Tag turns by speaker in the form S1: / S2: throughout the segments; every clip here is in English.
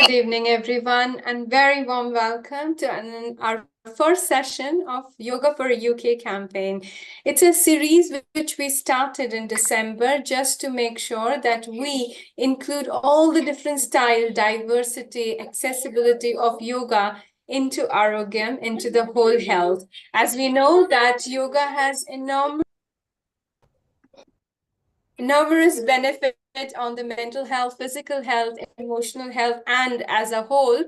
S1: Good evening, everyone, and very warm welcome to our first session of Yoga4UK campaign. It's a series which we started in December just to make sure that we include all the different style, diversity, accessibility of yoga into Arogyam, into the whole health. As we know that yoga has numerous benefits on the mental health, physical health, emotional health, and as a whole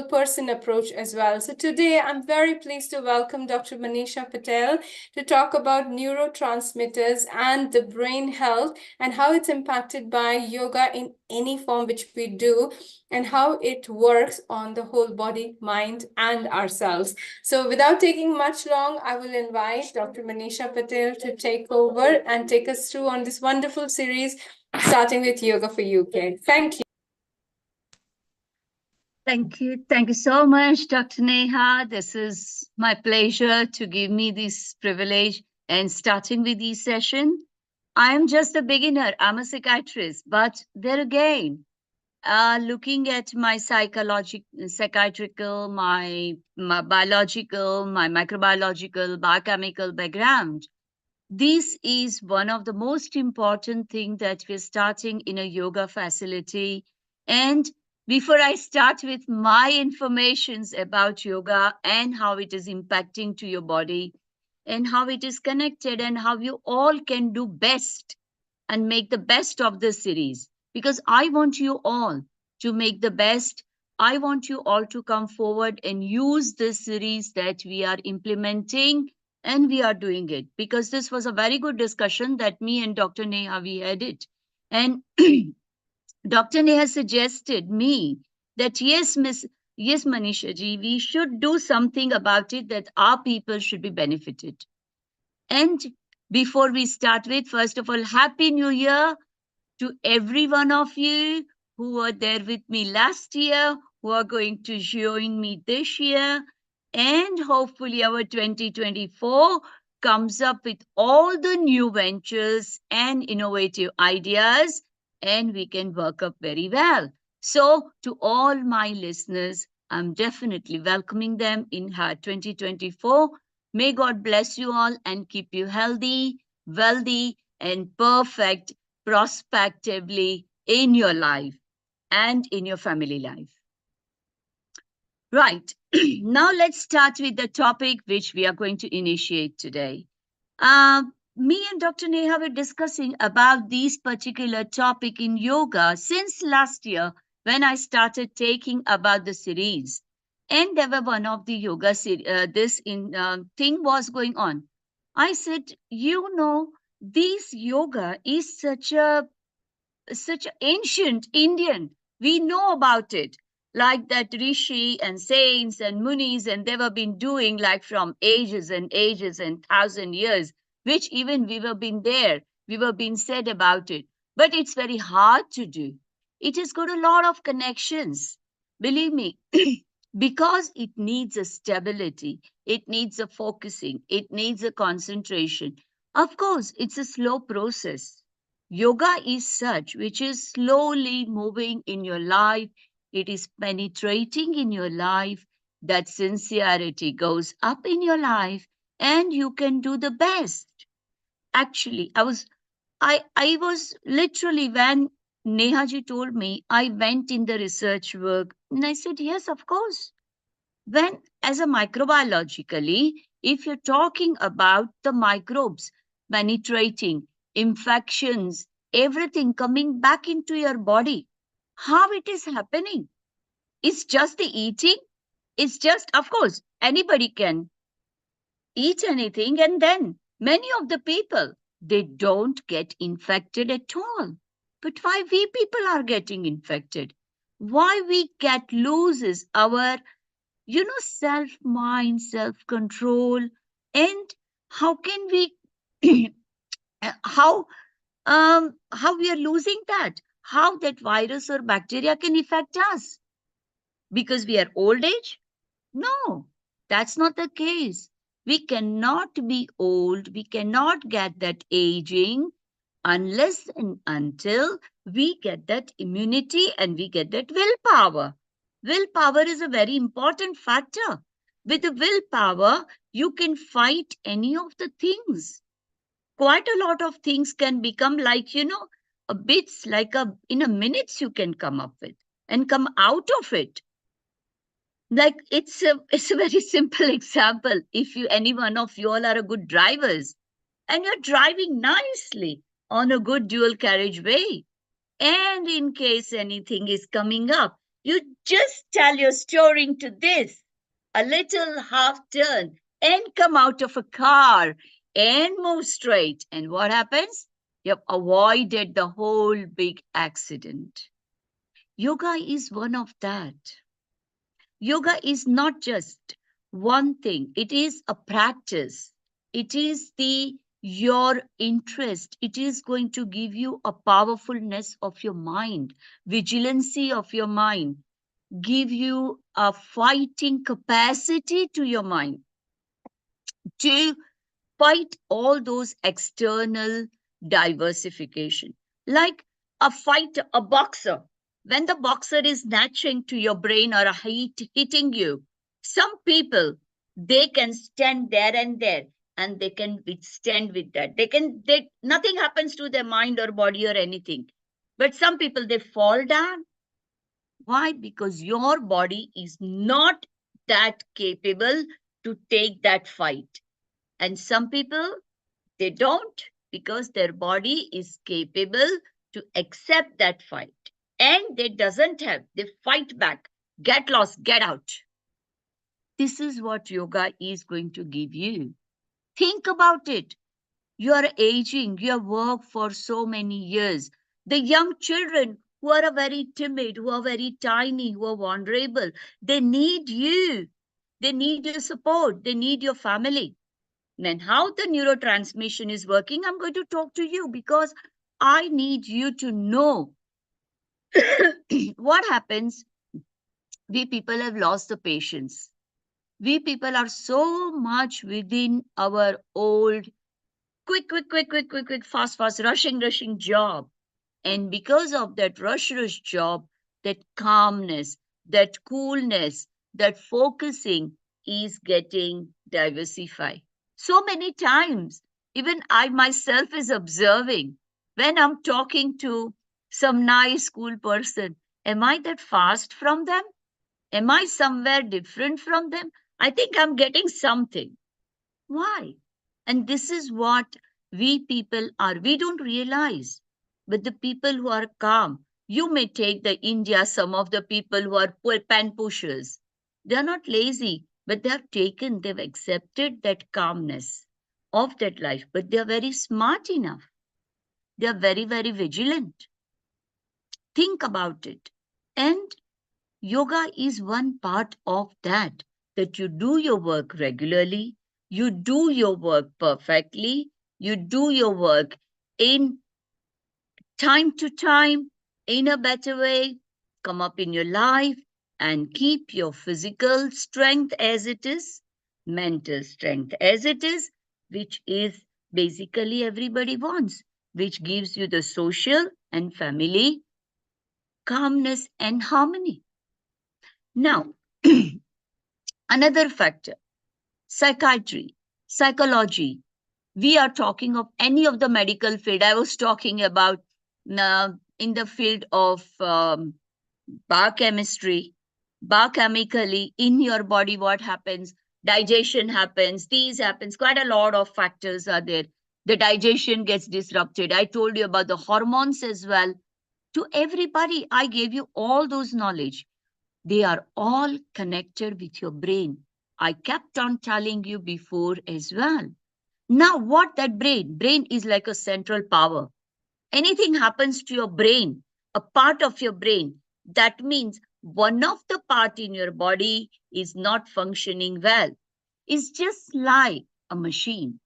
S1: person approach as well. So today I'm very pleased to welcome Dr. Manisha Patel to talk about neurotransmitters and the brain health and how it's impacted by yoga in any form which we do and how it works on the whole body, mind, and ourselves. So without taking much long, I will invite Dr. Manisha Patel to take over and take us through on this wonderful series, starting with Yoga4UK. Thank you.
S2: Thank you. Thank you so much, Dr. Neha. This is my pleasure to give me this privilege and starting with this session. I am just a beginner. I'm a psychiatrist, but there again, looking at my psychiatrical, my biological, my microbiological, biochemical background, this is one of the most important thing that we're starting in a yoga facility. And before I start with my informations about yoga and how it is impacting to your body and how it is connected and how you all can do best and make the best of this series, because I want you all to make the best. I want you all to come forward and use this series that we are implementing, and we are doing it because this was a very good discussion that me and Dr. Neha we had it. And Dr. Neha suggested me that yes, Manisha ji, we should do something about it, that our people should be benefited. And before we start with, first of all, Happy New Year to every one of you who were there with me last year, who are going to join me this year. And hopefully our 2024 comes up with all the new ventures and innovative ideas, and we can work up very well. So to all my listeners, I'm definitely welcoming them in her 2024. May God bless you all and keep you healthy, wealthy, and perfect prospectively in your life and in your family life. Right. Now let's start with the topic which we are going to initiate today. Me and Dr. Neha were discussing about this particular topic in yoga since last year when I started taking about the series. And there were one of the yoga thing was going on. I said, this yoga is such ancient Indian. We know about it, like that rishi and saints and munis, and they have been doing like from ages and ages and 1,000 years, which even we were been there, we were being said about it. But it's very hard to do. It has got a lot of connections, believe me, because it needs a stability, it needs a focusing, it needs a concentration. Of course, it's a slow process. Yoga is such which is slowly moving in your life. It is penetrating in your life. That sincerity goes up in your life and you can do the best. Actually, I was literally, when Nehaji told me, I went in the research work and I said, yes, of course. When as a microbiologically, if you're talking about the microbes penetrating, infections, everything coming back into your body, how it is happening? It's just the eating. It's just, of course, anybody can eat anything, and then many of the people, they don't get infected at all. But why we people are getting infected? Why we get loses our self-mind, self-control, and how can we, how we are losing that? How that virus or bacteria can affect us? Because we are old age? No, that's not the case. We cannot be old. We cannot get that aging unless and until we get that immunity and we get that willpower. Willpower is a very important factor. With the willpower, you can fight any of the things. Quite a lot of things can become like, a bits, like in a minutes you can come up with and come out of it. Like it's a very simple example. If you any one of you all are a good drivers and you're driving nicely on a good dual carriageway, and in case anything is coming up, you just tell your steering to this, a little half turn, and come out of a car and move straight. And what happens? You've avoided the whole big accident. Yoga is one of that. Yoga is not just one thing, it is a practice. It is your interest. It is going to give you a powerfulness of your mind, vigilancy of your mind, give you a fighting capacity to your mind to fight all those external diversification. Like a fighter, a boxer. When the boxer is snatching to your brain or hitting you, some people, they can stand there and there and they can withstand with that. Nothing happens to their mind or body or anything. But some people, they fall down. Why? Because your body is not that capable to take that fight. And some people, they don't, because their body is capable to accept that fight. And they doesn't have, they fight back. Get lost, get out. This is what yoga is going to give you. Think about it. You are aging, you have worked for so many years. The young children who are very timid, who are very tiny, who are vulnerable, they need you. They need your support. They need your family. Then how the neurotransmission is working, I'm going to talk to you because I need you to know what happens. We people have lost the patience. We people are so much within our old quick, fast, rushing job. And because of that rush job, that calmness, that coolness, that focusing is getting diversified. So many times, even I myself is observing when I'm talking to some nice, cool person, am I that fast from them? Am I somewhere different from them? I think I'm getting something. Why? And this is what we people are. We don't realize. But the people who are calm, you may take the India, some of the people who are pen pushers. They are not lazy, but they have taken, they've accepted that calmness of that life. But they are very smart enough. They are very vigilant. Think about it. And yoga is one part of that, that you do your work regularly, you do your work perfectly, you do your work in time to time, in a better way, come up in your life and keep your physical strength as it is, mental strength as it is, which is basically everybody wants, which gives you the social and family calmness and harmony. Now, another factor, psychiatry, psychology. We are talking of any of the medical field. I was talking about in the field of biochemistry, biochemically in your body, what happens? Digestion happens, these happens, quite a lot of factors are there. The digestion gets disrupted. I told you about the hormones as well. To everybody, I gave you all those knowledge. They are all connected with your brain. I kept on telling you before as well. Now, what that brain? Brain is like a central power. Anything happens to your brain, a part of your brain, that means one of the part in your body is not functioning well. It's just like a machine.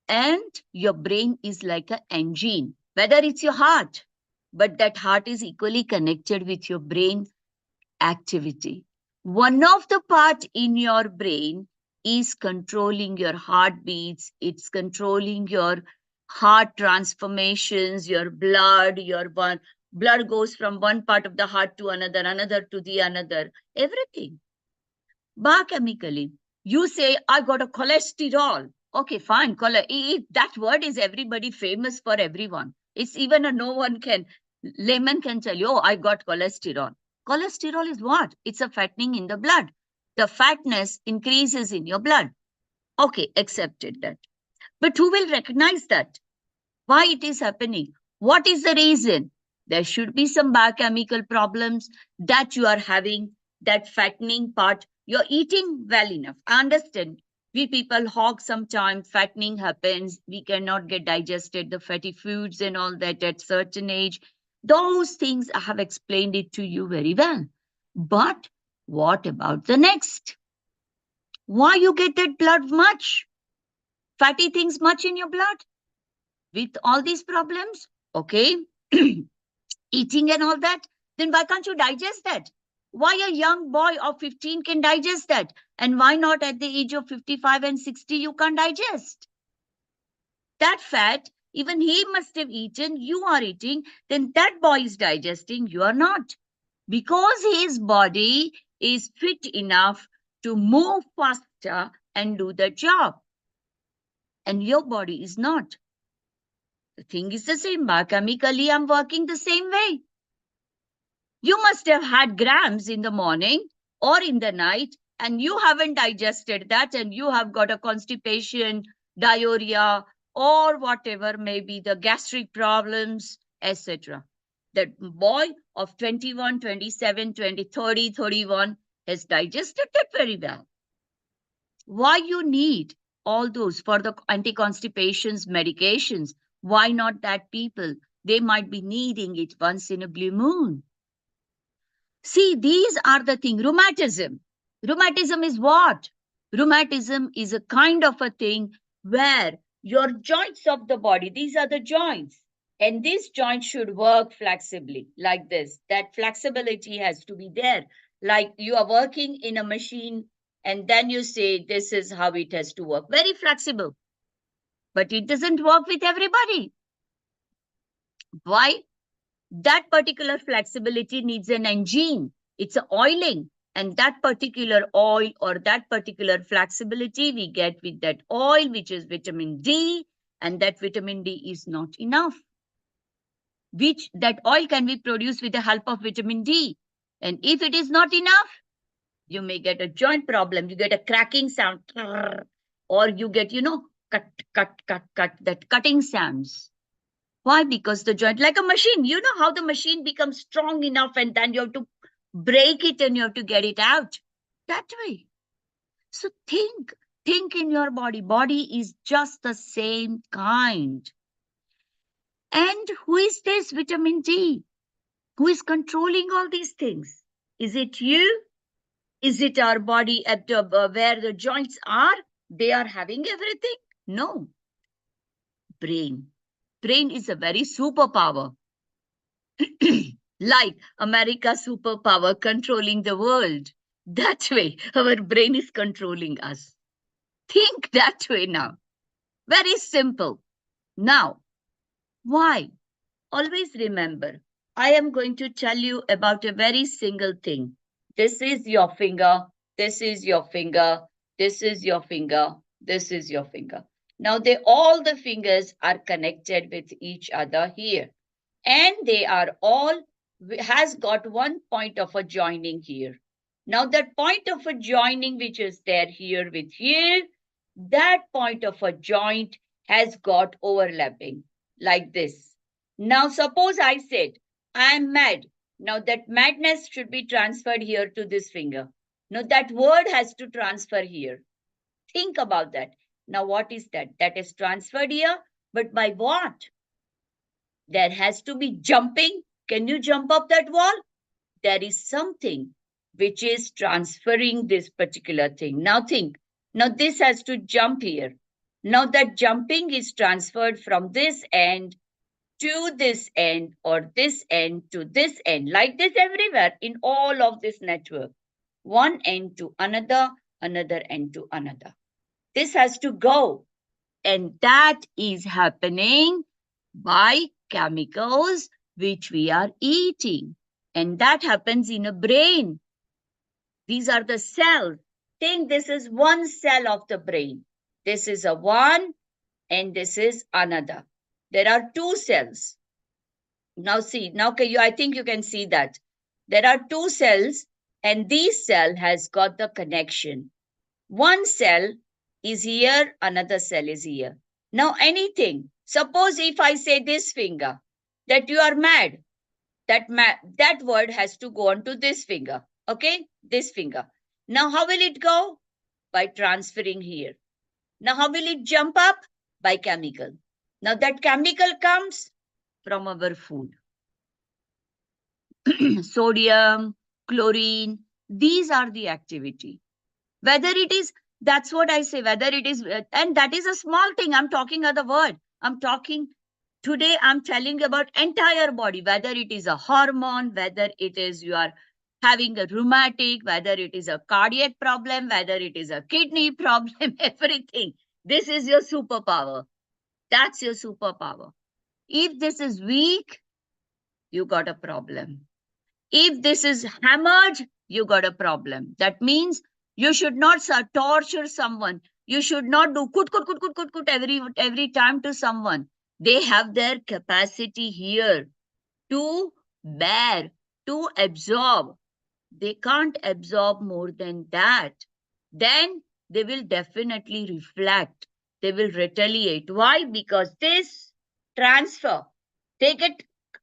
S2: And your brain is like an engine, whether it's your heart, but that heart is equally connected with your brain activity. One of the part in your brain is controlling your heartbeats, it's controlling your heart transformations, your blood goes from one part of the heart to another, another to the another, everything. Biochemically, you say, I got a cholesterol. Okay, fine. That word is everybody famous for everyone. It's even a no one can, layman can tell you, oh, I got cholesterol. Cholesterol is what? It's a fattening in the blood. The fatness increases in your blood. Okay, accepted that. But who will recognize that? Why it is happening? What is the reason? There should be some biochemical problems that you are having, that fattening part. You're eating well enough. I understand. We people hog sometimes, fattening happens. We cannot get digested, the fatty foods and all that at certain age. Those things I have explained it to you very well. But what about the next? Why you get that blood much? Fatty things much in your blood? With all these problems, okay, eating and all that, then why can't you digest that? Why a young boy of 15 can digest that? And why not at the age of 55 and 60 you can't digest? That fat, even he must have eaten, you are eating, then that boy is digesting, you are not. Because his body is fit enough to move faster and do the job. And your body is not. The thing is the same. Biochemically, I'm working the same way. You must have had grams in the morning or in the night, and you haven't digested that, and you have got a constipation, diarrhea, or whatever may be the gastric problems, etc. That boy of 21, 27, 20, 30, 31 has digested that very well. Why you need all those for the anti-constipations medications? Why not that people? They might be needing it once in a blue moon. See, these are the thing. Rheumatism. Rheumatism is what? Rheumatism is a kind of a thing where your joints of the body, these are the joints, and these joints should work flexibly like this. That flexibility has to be there. Like you are working in a machine and then you say, this is how it has to work. Very flexible. But it doesn't work with everybody. Why? That particular flexibility needs an engine. It's a oiling. And that particular oil or that particular flexibility we get with that oil, which is vitamin D, and that vitamin D is not enough. Which that oil can be produced with the help of vitamin D. And if it is not enough, you may get a joint problem. You get a cracking sound, or you get, cut, cut, cut, cut, that cutting sounds. Why? Because the joint, like a machine, you know how the machine becomes strong enough and then you have to break it and you have to get it out. That way. So think in your body. Body is just the same kind. And who is this vitamin D? Who is controlling all these things? Is it you? Is it our body at where the joints are? They are having everything? No. Brain. Brain is a very superpower. Like America's superpower controlling the world. That way, our brain is controlling us. Think that way now. Very simple. Now, why? Always remember, I am going to tell you about a very single thing. This is your finger. This is your finger. This is your finger. This is your finger. Now, all the fingers are connected with each other here. And they are all has got one point of a joining here. Now that point of a joining which is there here with here, that point of a joint has got overlapping like this. Now suppose I said, I am mad. Now that madness should be transferred here to this finger. Now that word has to transfer here. Think about that. Now what is that? That is transferred here, but by what? There has to be jumping. Can you jump up that wall? There is something which is transferring this particular thing. Now think. Now this has to jump here. Now that jumping is transferred from this end to this end or this end to this end. Like this everywhere in all of this network. One end to another, another end to another. This has to go. And that is happening by chemicals which we are eating. And that happens in a brain. These are the cells. Think this is one cell of the brain. This is a one and this is another. There are two cells. Now see, now I think you can see that. There are two cells and this cell has got the connection. One cell is here, another cell is here. Now anything, suppose if I say this finger, that you are mad, that word has to go on to this finger, okay? This finger. Now how will it go? By transferring here. Now how will it jump up? By chemical. Now that chemical comes from our food. Sodium, chlorine, these are the activity. Whether it is, that's what I say, whether it is, and that is a small thing. I'm talking other word. I'm talking today, I'm telling about entire body, whether it is a hormone, whether it is you are having a rheumatic, whether it is a cardiac problem, whether it is a kidney problem, everything. This is your superpower. That's your superpower. If this is weak, you got a problem. If this is hammered, you got a problem. That means you should not torture someone. You should not do kut every time to someone. They have their capacity here to bear, to absorb. They can't absorb more than that. Then they will definitely reflect. They will retaliate. Why? Because this transfer, they get,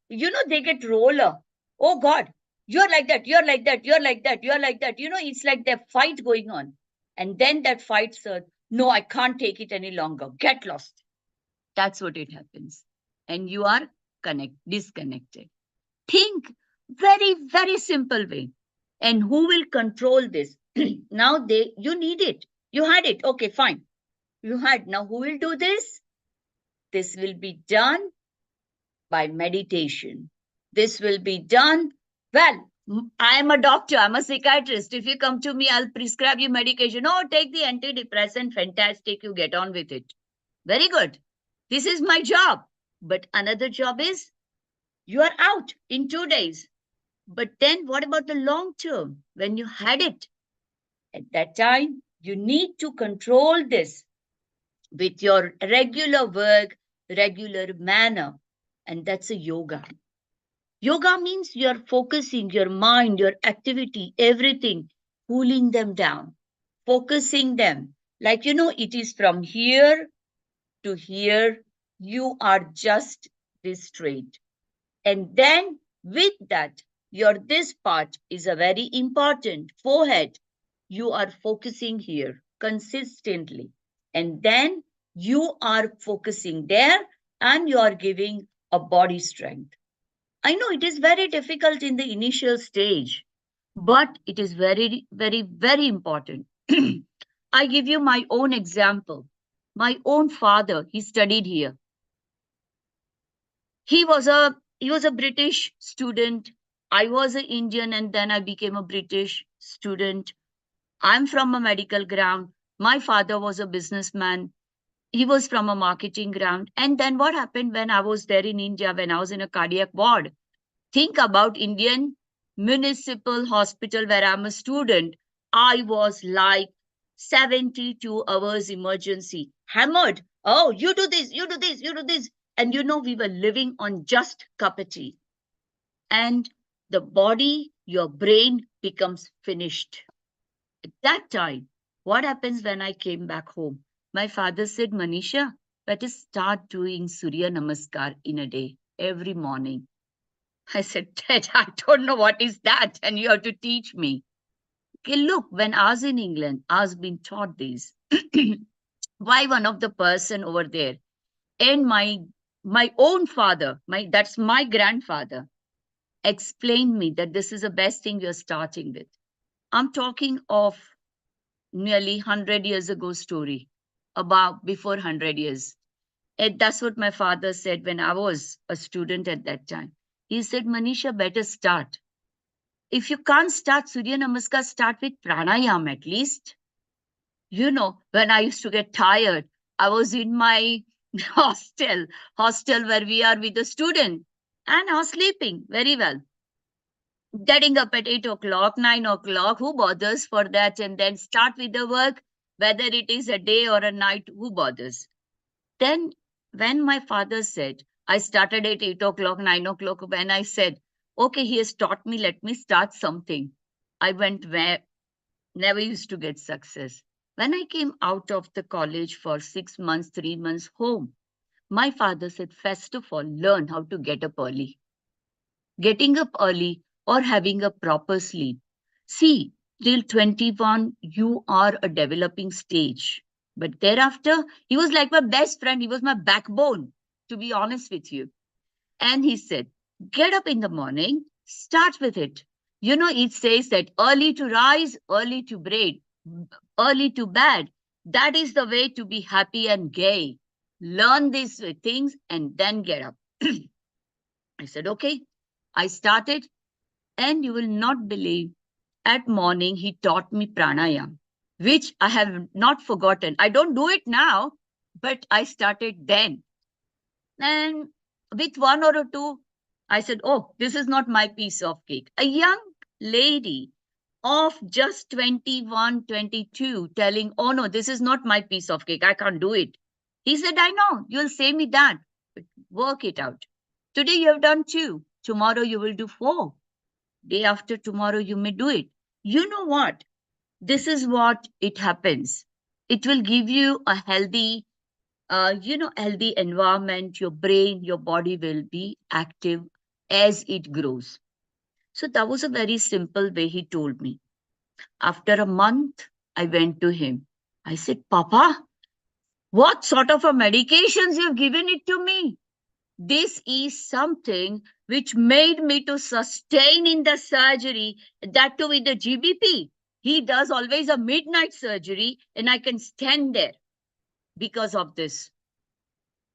S2: they get roller. Oh God, you're like that, you're like that, you're like that, you're like that. It's like the fight going on. And then that fight says, no, I can't take it any longer. Get lost. That's what it happens. And you are disconnected. Think very, very simple way. And who will control this? Now you need it. You had it. Okay, fine. You had. Now who will do this? This will be done by meditation. This will be done. Well, I am a doctor. I'm a psychiatrist. If you come to me, I'll prescribe you medication. Oh, take the antidepressant. Fantastic. You get on with it. Very good. This is my job. But another job is you are out in 2 days. But then what about the long term? When you had it, at that time, you need to control this with your regular work, regular manner. And that's a yoga. Yoga means you're focusing your mind, your activity, everything, cooling them down, focusing them. Like, it is from here to here. You are just this straight. And then with that, this part is a very important forehead. You are focusing here consistently. And then you are focusing there and you are giving a body strength. I know it is very difficult in the initial stage, but it is very, very, very important. I give you my own example. My own father, he studied here. He was a British student. I was an Indian and then I became a British student. I'm from a medical ground. My father was a businessman. He was from a marketing ground. And then what happened when I was there in India, when I was in a cardiac ward? Think about Indian municipal hospital where I'm a student. I was like 72 hours emergency, hammered. Oh, you do this, you do this, you do this. And we were living on just cup of tea. And the body, your brain becomes finished. At that time, what happens when I came back home? My father said, Manisha, better start doing Surya Namaskar in a day, every morning. I said, Dad, I don't know what is that, and you have to teach me. Okay, look, when I was in England, I was being taught this by one of the person over there. And my own father, that's my grandfather, explained me that this is the best thing you're starting with. I'm talking of nearly 100 years ago story, about before 100 years. And that's what my father said when I was a student at that time. He said, Manisha, better start. If you can't start Surya Namaskar, start with pranayam at least. When I used to get tired, I was in my hostel, hostel where we are with the student, and I was sleeping very well. Getting up at 8 o'clock, 9 o'clock, who bothers for that? And then start with the work, whether it is a day or a night, who bothers? Then, when my father said, I started at 8 o'clock, 9 o'clock, when I said, okay, he has taught me, let me start something. I went where never used to get success. When I came out of the college for 6 months, 3 months home, my father said, first of all, learn how to get up early. Getting up early or having a proper sleep. See, till 21, you are a developing stage. But thereafter, he was like my best friend. He was my backbone, to be honest with you. And he said, get up in the morning, start with it. You know, it says that early to rise, early to braid, early to bed. That is the way to be happy and gay. Learn these things and then get up. I said, okay. I started, and you will not believe, at morning he taught me pranayam, which I have not forgotten. I don't do it now, but I started then. And with one or two, I said, oh, this is not my piece of cake. A young lady of just 21, 22 telling, oh no, this is not my piece of cake. I can't do it. He said, I know, you'll say me that, but work it out. Today you have done two. Tomorrow you will do four. Day after tomorrow you may do it. You know what? This is what it happens. It will give you a healthy, healthy environment. Your brain, your body will be active as it grows. So that was a very simple way he told me. After a month, I went to him. I said, Papa, what sort of a medications you've given it to me? This is something which made me to sustain in the surgery, that too with the GBP. He does always a midnight surgery, and I can stand there because of this.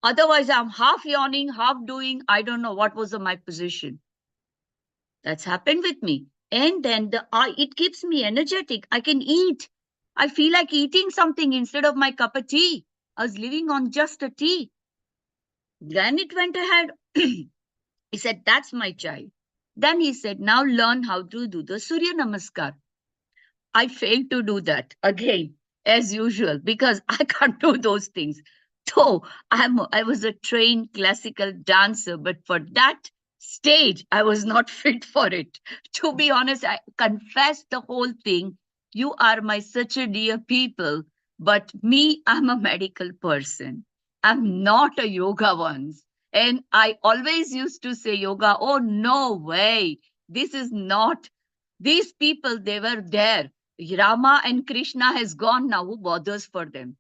S2: Otherwise, I'm half yawning, half doing, I don't know what was my position. That's happened with me. And then it keeps me energetic. I can eat. I feel like eating something instead of my cup of tea. I was living on just a tea. Then it went ahead. He said, that's my child. Then he said, now learn how to do the Surya Namaskar. I failed to do that again, as usual, because I can't do those things. Though I was a trained classical dancer, but for that stage, I was not fit for it. To be honest, I confess the whole thing. You are my such a dear people, but me, I'm a medical person. I'm not a yoga once. And I always used to say yoga, oh, no way. This is not, these people, they were there. Rama and Krishna has gone now. Who bothers for them?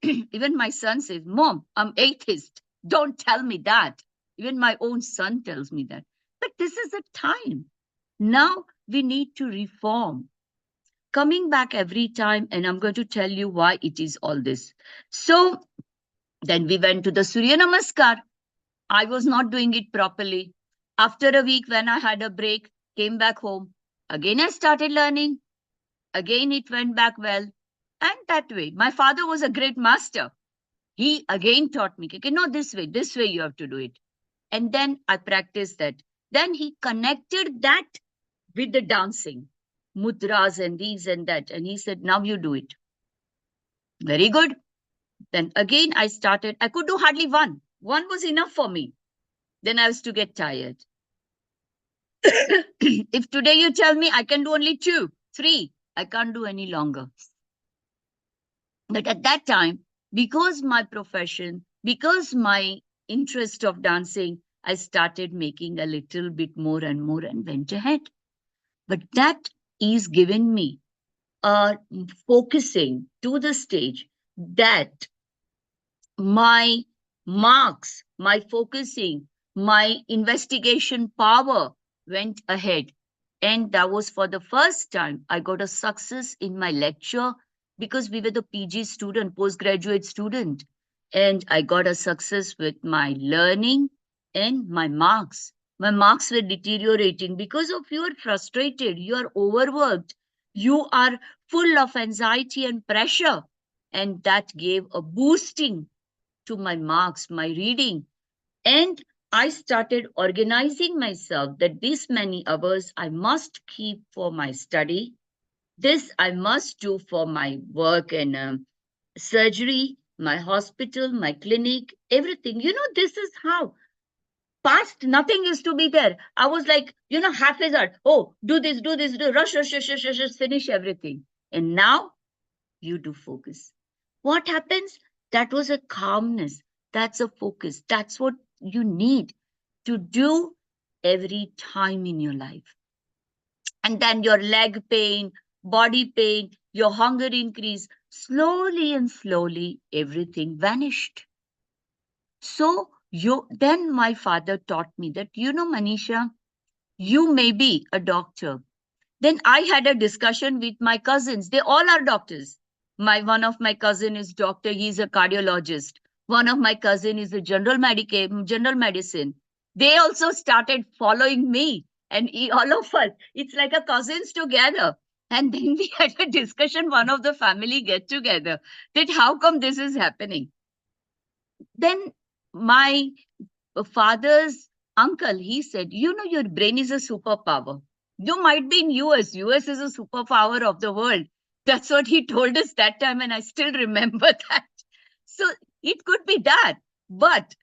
S2: Even my son says, Mom, I'm atheist. Don't tell me that. Even my own son tells me that. But this is the time. Now we need to reform. Coming back every time, and I'm going to tell you why it is all this. So then we went to the Surya Namaskar. I was not doing it properly. After a week, when I had a break, came back home. Again, I started learning. Again, it went back well. And that way, my father was a great master. He again taught me, okay, no, this way you have to do it. And then I practiced that. Then he connected that with the dancing, mudras and these and that. And he said, now you do it. Very good. Then again, I started. I could do hardly one. One was enough for me. Then I was to get tired. If today you tell me I can do only two, three, I can't do any longer. But at that time, because my profession, because my interest of dancing, I started making a little bit more and went ahead. But that is giving me a focusing to the stage that my marks, my focusing, my investigation power went ahead. And that was for the first time I got a success in my lecture because we were the PG student, postgraduate student. And I got a success with my learning and my marks. My marks were deteriorating because of you are frustrated, you are overworked, you are full of anxiety and pressure. and that gave a boosting to my marks, my reading. And I started organizing myself that this many hours I must keep for my study. This I must do for my work and surgery, my hospital, my clinic, everything. This is how. Past, nothing used to be there. I was like, half is art. Oh, do this, do rush, rush, rush, rush, rush, rush, finish everything. And now you do focus. What happens? That was a calmness. That's a focus. That's what you need to do every time in your life. And then your leg pain, body pain, your hunger increase. Slowly and slowly, everything vanished. So then my father taught me that, Manisha, you may be a doctor. Then I had a discussion with my cousins. They all are doctors. One of my cousin is doctor. He's a cardiologist. One of my cousin is a general medicine. They also started following me, and all of us. It's like a cousins together. And then we had a discussion. One of the family get together that how come this is happening. Then my father's uncle, he said, your brain is a superpower. You might be in US is a superpower of the world. That's what he told us that time, and I still remember that. So it could be that. But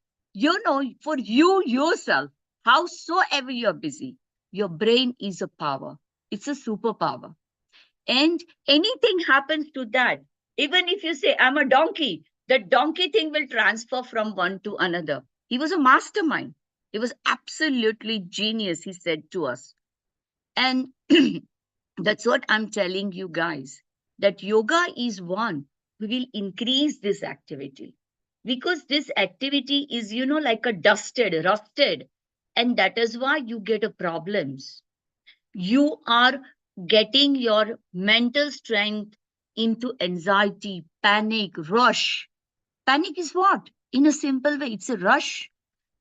S2: for you yourself, howsoever you're busy, your brain is a power. It's a superpower. And anything happens to that. Even if you say, I'm a donkey, the donkey thing will transfer from one to another. He was a mastermind. He was absolutely genius, he said to us. And that's what I'm telling you guys, that yoga is one who will increase this activity. Because this activity is, like a rusted. And that is why you get a problems. You are getting your mental strength into anxiety, panic, rush. Panic is what? In a simple way, it's a rush.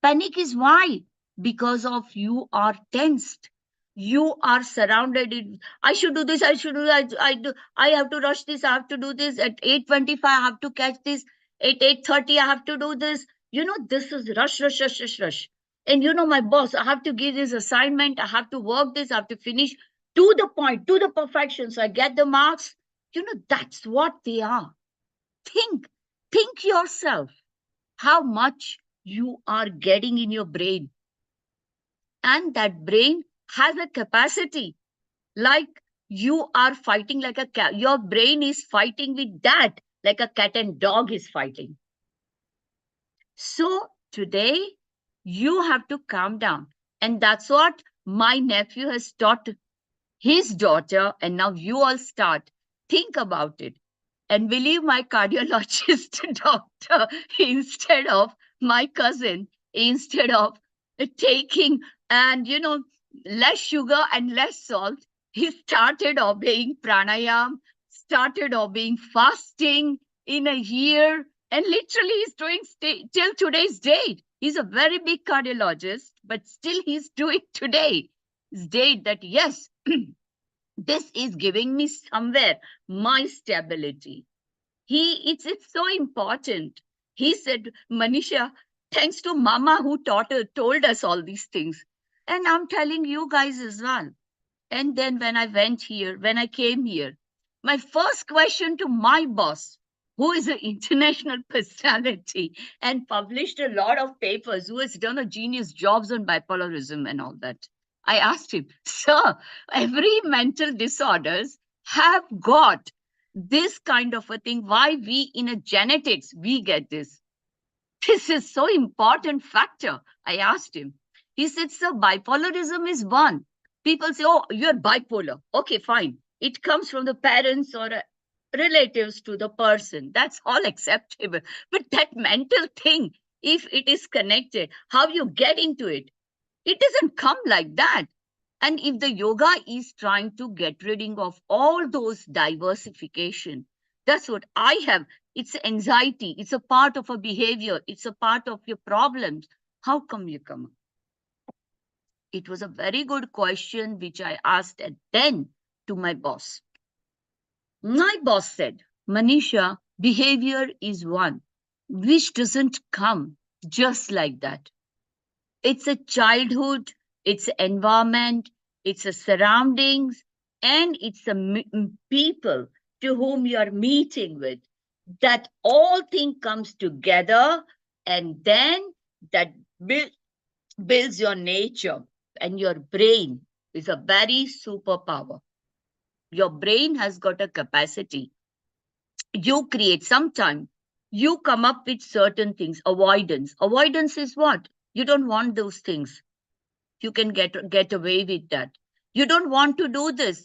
S2: Panic is why? Because of you are tensed. You are surrounded. I should do this. I should do that. I have to rush this. I have to do this at 8:25. I have to catch this at 8:30. I have to do this. This is rush, rush, rush, rush, rush. And my boss. I have to give this assignment. I have to work this. I have to finish to the point, to the perfection. So I get the marks. That's what they are. Think, think yourself how much you are getting in your brain. And that brain has a capacity, like you are fighting like a cat. Your brain is fighting with that, like a cat and dog is fighting. So today, you have to calm down. And that's what my nephew has taught his daughter. And now you all start. Think about it. And believe my cardiologist doctor, instead of my cousin, instead of taking and less sugar and less salt, he started obeying pranayam, started obeying fasting in a year, and literally he's doing till today's date. He's a very big cardiologist, but still he's doing today's date that yes, this is giving me somewhere my stability. It's so important. He said, Manisha, thanks to Mama who told us all these things. And I'm telling you guys as well. And then when I came here, my first question to my boss, who is an international personality and published a lot of papers, who has done a genius jobs on bipolarism and all that, I asked him, Sir, every mental disorders have got this kind of a thing. Why we in a genetics, we get this? This is so important factor. I asked him. He said, Sir, bipolarism is one. People say, oh, you're bipolar. Okay, fine. It comes from the parents or relatives to the person. That's all acceptable. But that mental thing, if it is connected, how you get into it, it doesn't come like that. And if the yoga is trying to get rid of all those diversification, that's what I have. It's anxiety. It's a part of a behavior. It's a part of your problems. How come you come? It was a very good question which I asked then to my boss. My boss said, Manisha, Behavior is one, which doesn't come just like that. It's a childhood, it's a environment, it's a surroundings, and it's a people to whom you are meeting with. That all thing comes together, and then that build, builds your nature. And your brain is a very superpower. Your brain has got a capacity. You create sometime. You come up with certain things. Avoidance is what? You don't want those things. You can get away with that. You don't want to do this.